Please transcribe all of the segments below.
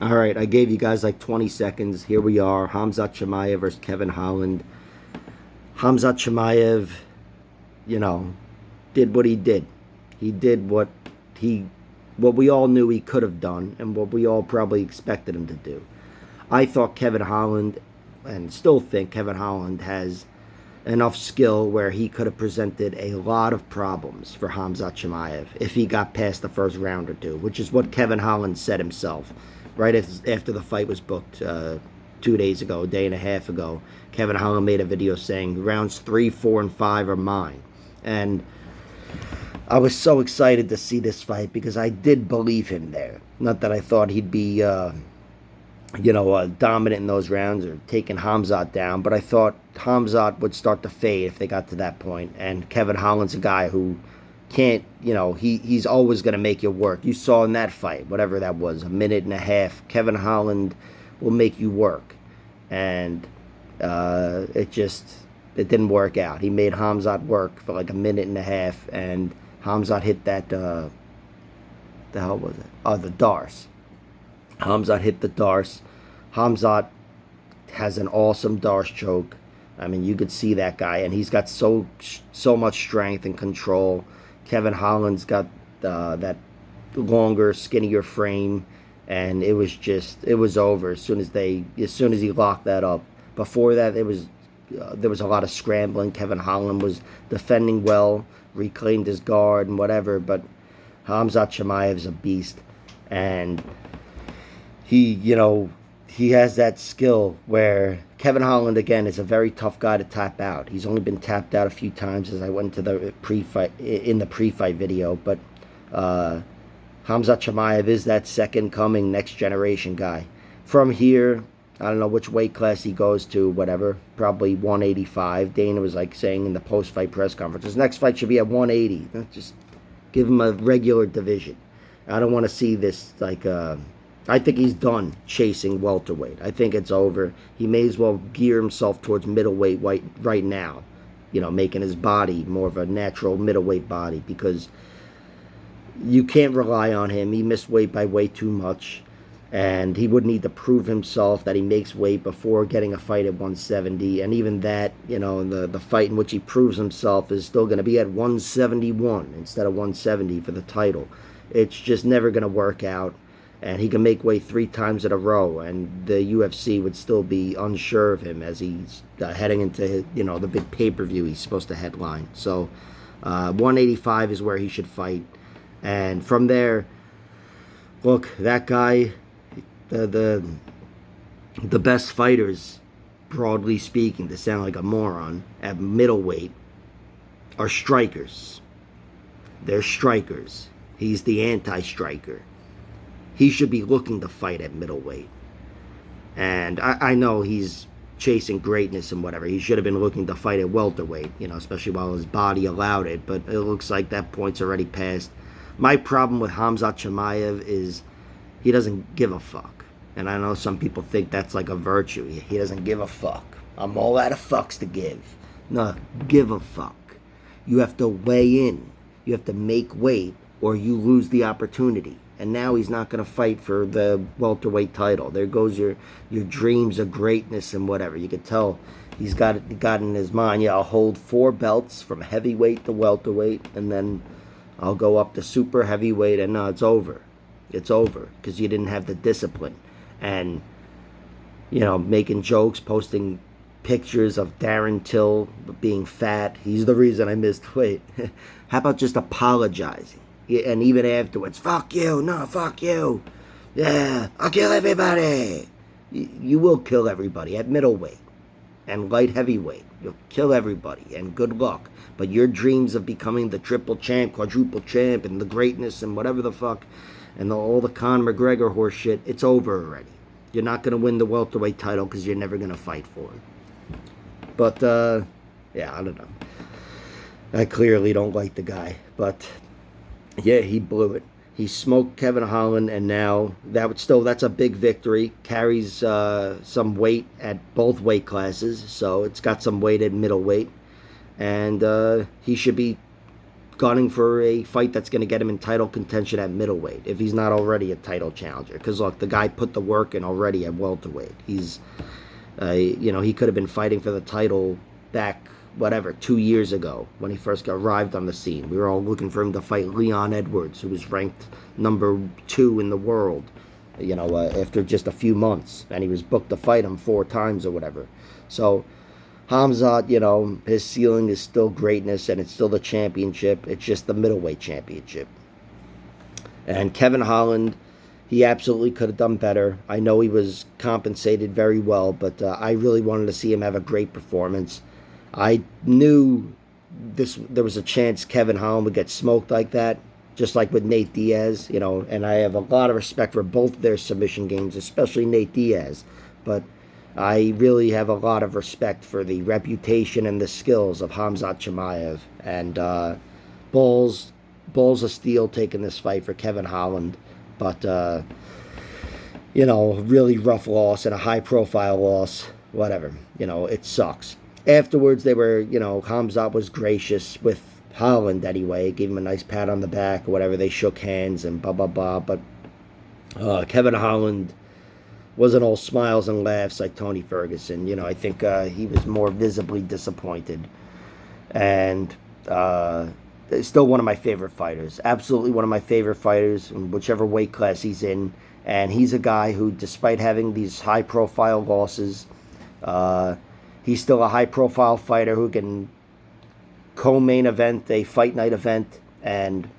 All right, I gave you guys like 20 seconds. Here we are. Khamzat Chimaev versus Kevin Holland. Khamzat Chimaev, you know, did what he did. He did he what we all knew he could have done and what we all probably expected him to do. I thought Kevin Holland, and still think Kevin Holland has enough skill where he could have presented a lot of problems for Khamzat Chimaev if he got past the first round or two, which is what Kevin Holland said himself right after the fight was booked 2 days ago, a day and a half ago. Kevin Holland made a video saying rounds 3, 4, and 5 are mine. And I was so excited to see this fight because I did believe him there. Not that I thought he'd be dominant in those rounds or taking Khamzat down. But I thought Khamzat would start to fade if they got to that point. And Kevin Holland's a guy who can't, he's always going to make you work. You saw in that fight, whatever that was, a minute and a half, Kevin Holland will make you work. And it didn't work out. He made Khamzat work for like a minute and a half, and Khamzat hit that, the hell was it? Oh, the Darce. Khamzat hit the Darce. Khamzat has an awesome Darce choke. I mean, you could see that guy, and he's got so much strength and control. Kevin Holland's got that longer, skinnier frame, and it was over as soon as he locked that up. Before that, there was a lot of scrambling. Kevin Holland was defending well, reclaimed his guard and whatever, but Khamzat Chimaev is a beast, and he has that skill where Kevin Holland, again, is a very tough guy to tap out. He's only been tapped out a few times, as I went to the pre-fight video, but Khamzat Chimaev is that second coming, next generation guy. From here, I don't know which weight class he goes to, whatever, probably 185. Dana was like saying in the post-fight press conference, his next fight should be at 180. Just give him a regular division. I don't want to see this like I think he's done chasing welterweight. I think it's over. He may as well gear himself towards middleweight right now, making his body more of a natural middleweight body, because you can't rely on him. He missed weight by way too much, and he would need to prove himself that he makes weight before getting a fight at 170. And even that, the fight in which he proves himself is still going to be at 171 instead of 170 for the title. It's just never going to work out. And he can make weight 3 times in a row, and the UFC would still be unsure of him as he's heading into the big pay-per-view he's supposed to headline. So 185 is where he should fight, and from there, look, that guy, the best fighters, broadly speaking, to sound like a moron, at middleweight are strikers. They're strikers. He's the anti-striker. He should be looking to fight at middleweight. And I know he's chasing greatness and whatever. He should have been looking to fight at welterweight, especially while his body allowed it. But it looks like that point's already passed. My problem with Khamzat Chimaev is he doesn't give a fuck. And I know some people think that's like a virtue. He doesn't give a fuck. I'm all out of fucks to give. No, give a fuck. You have to weigh in. You have to make weight, or you lose the opportunity. And now he's not going to fight for the welterweight title. There goes your dreams of greatness and whatever. You could tell he's got in his mind, I'll hold 4 belts from heavyweight to welterweight, and then I'll go up to super heavyweight, and no, it's over. It's over because you didn't have the discipline. And, making jokes, posting pictures of Darren Till being fat. He's the reason I missed weight. How about just apologizing? And even afterwards, fuck you, no, fuck you. Yeah, I'll kill everybody. You will kill everybody at middleweight and light heavyweight. You'll kill everybody, and good luck. But your dreams of becoming the triple champ, quadruple champ, and the greatness and whatever the fuck, and all the Conor McGregor horse shit, it's over already. You're not going to win the welterweight title because you're never going to fight for it. But, yeah, I don't know. I clearly don't like the guy, but yeah, he blew it. He smoked Kevin Holland, and now that's a big victory. Carries some weight at both weight classes, so it's got some weight at middleweight, and he should be gunning for a fight that's going to get him in title contention at middleweight, if he's not already a title challenger. Because, look, the guy put the work in already at welterweight. He's, he could have been fighting for the title back, 2 years ago when he first arrived on the scene. We were all looking for him to fight Leon Edwards, who was ranked number 2 in the world, after just a few months. And he was booked to fight him 4 times or whatever. So, Khamzat, his ceiling is still greatness, and it's still the championship. It's just the middleweight championship. And Kevin Holland, he absolutely could have done better. I know he was compensated very well, but I really wanted to see him have a great performance. I knew there was a chance Kevin Holland would get smoked like that, just like with Nate Diaz, and I have a lot of respect for both their submission games, especially Nate Diaz. But I really have a lot of respect for the reputation and the skills of Khamzat Chimaev. And balls of steel taking this fight for Kevin Holland. But, really rough loss and a high-profile loss. Whatever. It sucks. Afterwards, they were, Khamzat was gracious with Holland anyway. Gave him a nice pat on the back or whatever. They shook hands and blah, blah, blah. But Kevin Holland wasn't all smiles and laughs like Tony Ferguson. I think he was more visibly disappointed. And still one of my favorite fighters. Absolutely one of my favorite fighters in whichever weight class he's in. And he's a guy who, despite having these high-profile losses, he's still a high-profile fighter who can co-main event a fight night event, and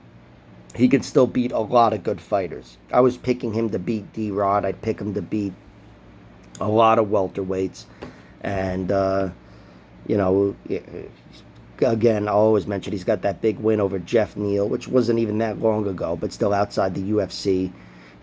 he can still beat a lot of good fighters. I was picking him to beat D-Rod. I'd pick him to beat a lot of welterweights. And, again, I'll always mention he's got that big win over Jeff Neal, which wasn't even that long ago, but still outside the UFC.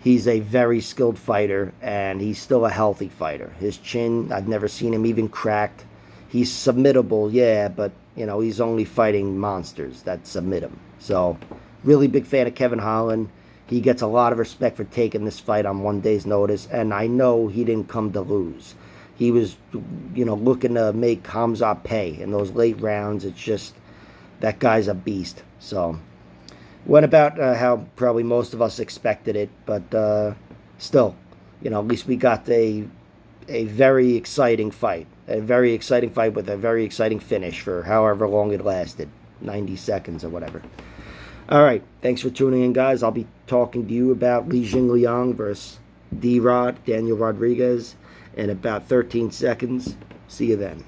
He's a very skilled fighter, and he's still a healthy fighter. His chin, I've never seen him even cracked. He's submittable, yeah, but, he's only fighting monsters that submit him. So, really big fan of Kevin Holland. He gets a lot of respect for taking this fight on one day's notice, and I know he didn't come to lose. He was, looking to make Khamzat pay in those late rounds. It's just, that guy's a beast. So, went about how probably most of us expected it, but still, at least we got a very exciting fight. A very exciting fight with a very exciting finish for however long it lasted, 90 seconds or whatever. All right, thanks for tuning in, guys. I'll be talking to you about Li Jingliang versus D-Rod, Daniel Rodriguez, in about 13 seconds. See you then.